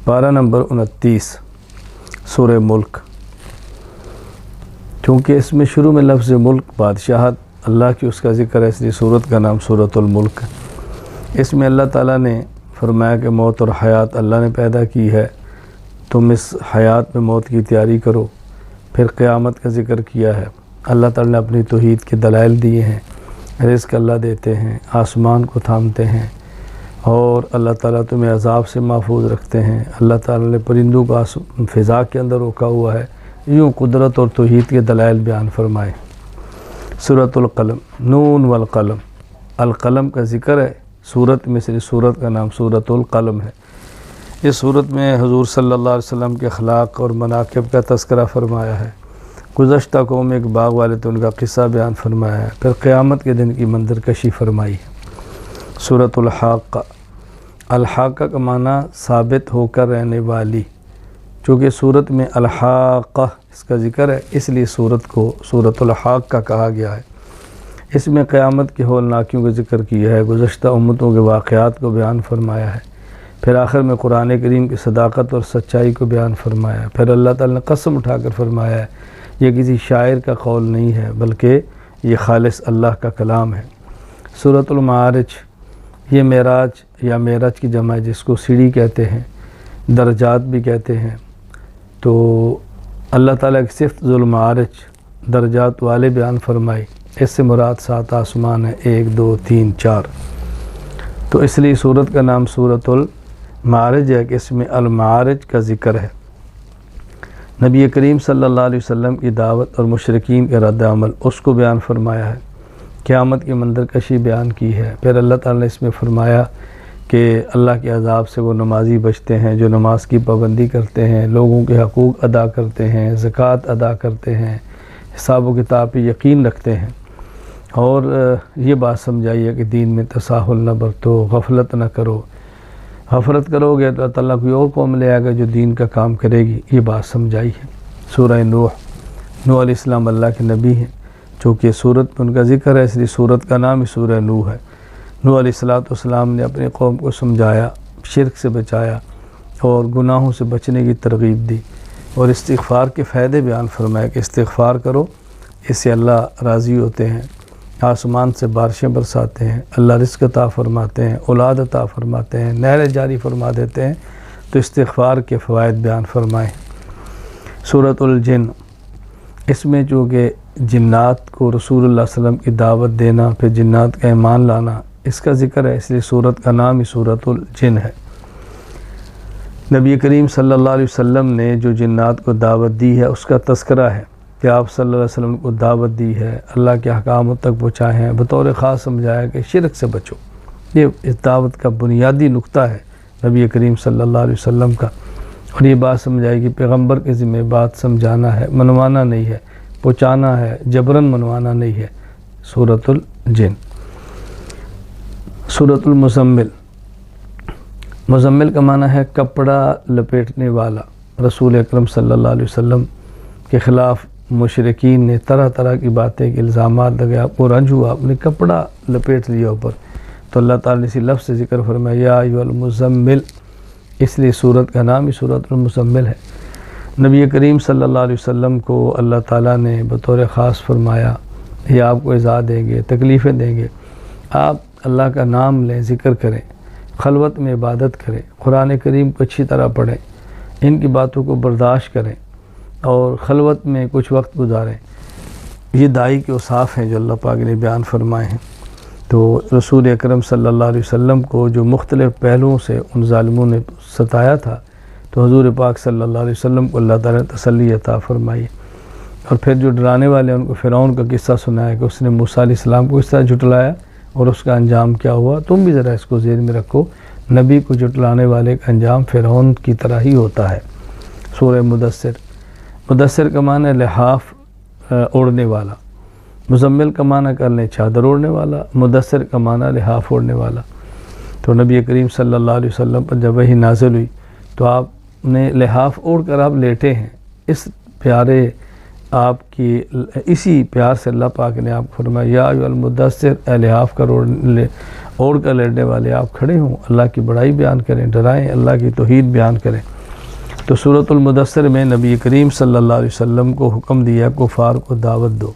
پارہ نمبر 29 سورہ ملک۔ چونکہ اس میں شروع میں لفظ ملک بادشاہت اللہ کی اس کا ذکر ہے، اس لیے سورت کا نام سورۃ الملک۔ اس میں اللہ تعالیٰ نے فرمایا کہ موت اور حیات اللہ نے پیدا کی ہے، تم اس حیات میں موت کی تیاری کرو۔ پھر قیامت کا ذکر کیا ہے، اللہ تعالیٰ نے اپنی توحید کے دلائل دیے ہیں، رزق اللہ دیتے ہیں، آسمان کو تھامتے ہیں، اور اللہ تعالیٰ تمہیں عذاب سے محفوظ رکھتے ہیں۔ اللہ تعالیٰ نے پرندوں کا فضا کے اندر روکا ہوا ہے، یوں قدرت اور توحید کے دلائل بیان فرمائے۔ سورۃ القلم، نون والقلم، القلم کا ذکر ہے سورت میں سے، سورت کا نام سورۃ القلم ہے۔ اس سورت میں حضور صلی اللہ علیہ وسلم کے اخلاق اور مناقب کا تذکرہ فرمایا ہے۔ گزشتہ قوم ایک باغ والے تھے، ان کا قصہ بیان فرمایا ہے۔ پھر قیامت کے دن کی منظر کشی فرمائی ہے۔ سورۃ الحاقہ، الحاقہ کا معنی ثابت ہو کر رہنے والی، چونکہ سورت میں الحاقہ اس کا ذکر ہے، اس لیے سورت کو سورۃ الحاقہ کہا گیا ہے۔ اس میں قیامت کی ہولناکیوں کا ذکر کیا ہے، گزشتہ امتوں کے واقعات کو بیان فرمایا ہے۔ پھر آخر میں قرآن کریم کی صداقت اور سچائی کو بیان فرمایا ہے۔ پھر اللہ تعالیٰ نے قسم اٹھا کر فرمایا ہے، یہ کسی شاعر کا قول نہیں ہے بلکہ یہ خالص اللہ کا کلام ہے۔ سورۃ المعارج، یہ معراج یا معراج کی جمع ہے، جس کو سیڑھی کہتے ہیں، درجات بھی کہتے ہیں۔ تو اللہ تعالیٰ کی صفت ذو المعارج، درجات والے بیان فرمائی۔ اس سے مراد 7 آسمان ہیں، 1 2 3 4۔ تو اس لیے سورت کا نام سورۃ المعارج ہے کہ اس میں المعارج کا ذکر ہے۔ نبی کریم صلی اللہ علیہ وسلم کی دعوت اور مشرکین کے رد عمل، اس کو بیان فرمایا ہے۔ قیامت کی منظر کشی بیان کی ہے۔ پھر اللہ تعالیٰ نے اس میں فرمایا کہ اللہ کے عذاب سے وہ نمازی بچتے ہیں جو نماز کی پابندی کرتے ہیں، لوگوں کے حقوق ادا کرتے ہیں، زکوٰۃ ادا کرتے ہیں، حساب و کتاب پہ یقین رکھتے ہیں، اور یہ بات سمجھائیے کہ دین میں تساہل نہ برتو، غفلت نہ کرو۔ غفلت کرو گے تو اللہ تعالیٰ کوئی اور قوم لے آئے گا جو دین کا کام کرے گی، یہ بات سمجھائی ہے۔ سورہ نوح، نوح علیہ السلام اللہ کے نبی ہیں، چونکہ سورت میں ان کا ذکر ہے اس لیے سورت کا نام ہی سورہ نوح ہے۔ نوح علیہ السلام نے اپنے قوم کو سمجھایا، شرک سے بچایا اور گناہوں سے بچنے کی ترغیب دی، اور استغفار کے فائدے بیان فرمایا کہ استغفار کرو، اس سے اللہ راضی ہوتے ہیں، آسمان سے بارشیں برساتے ہیں، اللہ رزق عطا فرماتے ہیں، اولاد عطا فرماتے ہیں، نہریں جاری فرما دیتے ہیں۔ تو استغفار کے فوائد بیان فرمائے۔ سورۃ الجن، اس میں جو کہ جنات کو رسول اللہ صلی اللہ علیہ وسلم کی دعوت دینا، پھر جنات کا ایمان لانا، اس کا ذکر ہے، اس لیے سورت کا نام ہی سورۃ الجن ہے۔ نبی کریم صلی اللہ علیہ وسلم نے جو جنات کو دعوت دی ہے اس کا تذکرہ ہے کہ آپ صلی اللہ علیہ وسلم کو دعوت دی ہے، اللہ کے احکام تک پہنچائے ہیں، بطور خاص سمجھایا کہ شرک سے بچو۔ یہ اس دعوت کا بنیادی نقطہ ہے نبی کریم صلی اللہ علیہ وسلم کا، اور یہ بات سمجھائی کہ پیغمبر کے ذمہ بات سمجھانا ہے، منوانا نہیں ہے، پہنچانا ہے، جبراً منوانا نہیں ہے۔ سورۃ الجن۔ سورۃ المزمل، مزمل کا معنی ہے کپڑا لپیٹنے والا۔ رسول اکرم صلی اللہ علیہ وسلم کے خلاف مشرکین نے طرح طرح کی باتیں کے الزامات لگایا، آپ کو رنج ہوا، آپ نے کپڑا لپیٹ لیا اوپر، تو اللہ تعالیٰ نے اسی لفظ سے ذکر فرمایا یا ایھا المزمل، اس لیے سورت کا نام ہی سورۃ المزمل ہے۔ نبی کریم صلی اللہ علیہ وسلم کو اللہ تعالیٰ نے بطور خاص فرمایا، یہ آپ کو ایذا دیں گے، تکلیفیں دیں گے، آپ اللہ کا نام لیں، ذکر کریں، خلوت میں عبادت کریں، قرآن کریم کو اچھی طرح پڑھیں، ان کی باتوں کو برداشت کریں اور خلوت میں کچھ وقت گزاریں۔ یہ داعی کے اوصاف ہیں جو اللہ پاک نے بیان فرمائے ہیں۔ تو رسول اکرم صلی اللہ علیہ وسلم کو جو مختلف پہلوؤں سے ان ظالموں نے ستایا تھا، تو حضور پاک صلی اللہ علیہ وسلم کو اللہ تعالیٰ نے تسلی عطا فرمائی، اور پھر جو ڈرانے والے ان کو فرعون کا قصہ سنایا کہ اس نے موسیٰ علیہ السلام کو اس طرح جھٹلایا اور اس کا انجام کیا ہوا۔ تم بھی ذرا اس کو ذہن میں رکھو، نبی کو جھٹلانے والے کا انجام فرعون کی طرح ہی ہوتا ہے۔ سورہ مدثر، مدثر کا معنی ہے لحاف اوڑھنے والا، مزمل کا معنی کر لیں چادر اوڑھنے والا، مدثر کا معنی لحاف اوڑھنے والا۔ تو نبی کریم صلی اللہ علیہ وسلم پر جب وحی نازل ہوئی تو آپ نے لحاف اوڑھ کر آپ لیٹے ہیں، اس پیارے آپ کی اسی پیار سے اللہ پاک نے آپ کو فرمایا یا ایھا المدثر، اے لحاف کر اوڑھ کر لیٹنے والے آپ کھڑے ہوں، اللہ کی بڑائی بیان کریں، ڈرائیں، اللہ کی توحید بیان کریں۔ تو سورۃ المدثر میں نبی کریم صلی اللہ علیہ وسلم کو حکم دیا کفار کو دعوت دو،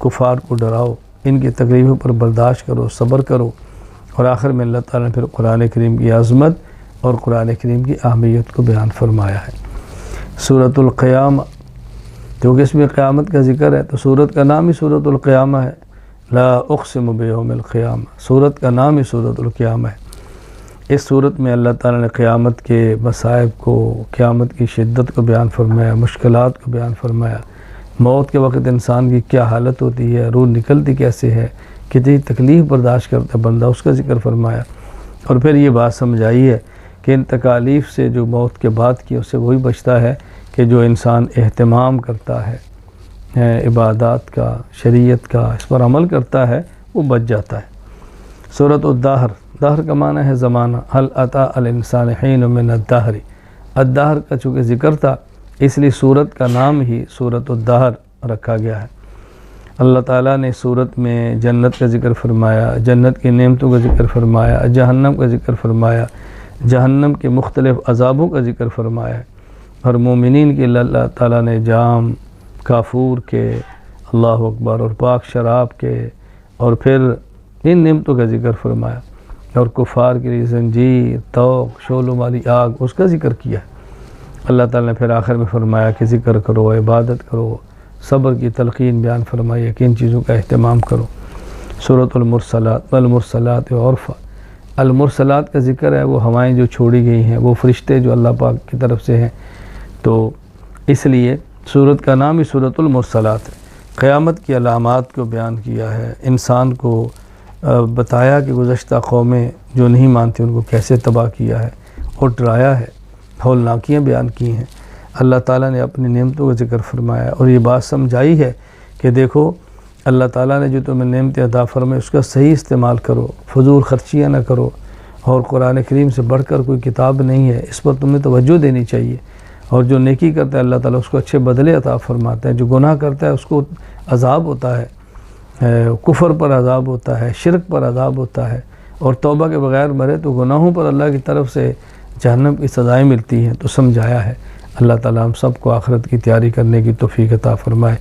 کفار کو ڈراؤ، ان کی تکلیفوں پر برداشت کرو، صبر کرو، اور آخر میں اللہ تعالیٰ نے پھر قرآن کریم کی عظمت اور قرآن کریم کی اہمیت کو بیان فرمایا ہے۔ سورۃ القیامہ، کیونکہ اس میں قیامت کا ذکر ہے تو سورت کا نام ہی سورۃ القیامہ ہے۔ لا اقسم بیوم القیامہ، سورت کا نام ہی سورۃ القیامہ ہے۔ اس صورت میں اللہ تعالیٰ نے قیامت کے مصائب کو، قیامت کی شدت کو بیان فرمایا، مشکلات کو بیان فرمایا، موت کے وقت انسان کی کیا حالت ہوتی ہے، روح نکلتی کیسے ہے، کتنی تکلیف برداشت کرتا ہے بندہ، اس کا ذکر فرمایا، اور پھر یہ بات سمجھائی ہے کہ ان تکالیف سے جو موت کے بعد کی اس سے وہی بچتا ہے کہ جو انسان اہتمام کرتا ہے عبادات کا، شریعت کا، اس پر عمل کرتا ہے، وہ بچ جاتا ہے۔ سورۃ الدہر، دہر کا معنی ہے زمانہ، هل اتی علی الانسان حین من الدہر، الدہر کا چونکہ ذکر تھا اس لیے سورت کا نام ہی سورۃ الدہر رکھا گیا ہے۔ اللہ تعالیٰ نے سورت میں جنت کا ذکر فرمایا، جنت کی نعمتوں کا ذکر فرمایا، جہنم کا ذکر فرمایا، جہنم کے مختلف عذابوں کا ذکر فرمایا، اور مومنین کے اللہ تعالیٰ نے جام، کافور کے، اللہ اکبر، اور پاک شراب کے، اور پھر ان نعمتوں کا ذکر فرمایا، اور کفار کے لیے زنجیر، طوق، شعلوں والی آگ، اس کا ذکر کیا ہے۔ اللہ تعالیٰ نے پھر آخر میں فرمایا کہ ذکر کرو، عبادت کرو، صبر کی تلقین بیان فرمائی ہے کہ ان چیزوں کا اہتمام کرو۔ سورۃ المرسلات، والمرسلات عرفا، المرسلات کا ذکر ہے وہ ہوائیں جو چھوڑی گئی ہیں، وہ فرشتے جو اللہ پاک کی طرف سے ہیں، تو اس لیے سورت کا نام ہی سورۃ المرسلات ہے۔ قیامت کی علامات کو بیان کیا ہے، انسان کو بتایا کہ گزشتہ قومیں جو نہیں مانتی ان کو کیسے تباہ کیا ہے، اور ڈرایا ہے، ہولناکیاں بیان کی ہیں۔ اللہ تعالیٰ نے اپنی نعمتوں کا ذکر فرمایا، اور یہ بات سمجھائی ہے کہ دیکھو اللہ تعالیٰ نے جو تمہیں نعمتیں عطا فرمائی اس کا صحیح استعمال کرو، فضول خرچیاں نہ کرو، اور قرآن کریم سے بڑھ کر کوئی کتاب نہیں ہے، اس پر تمہیں توجہ دینی چاہیے، اور جو نیکی کرتا ہے اللہ تعالیٰ اس کو اچھے بدلے عطا فرماتا ہے، جو گناہ کرتا ہے اس کو عذاب ہوتا ہے، کفر پر عذاب ہوتا ہے، شرک پر عذاب ہوتا ہے، اور توبہ کے بغیر مرے تو گناہوں پر اللہ کی طرف سے جہنم کی سزائیں ملتی ہیں۔ تو سمجھایا ہے۔ اللہ تعالیٰ ہم سب کو آخرت کی تیاری کرنے کی توفیق عطا فرمائے۔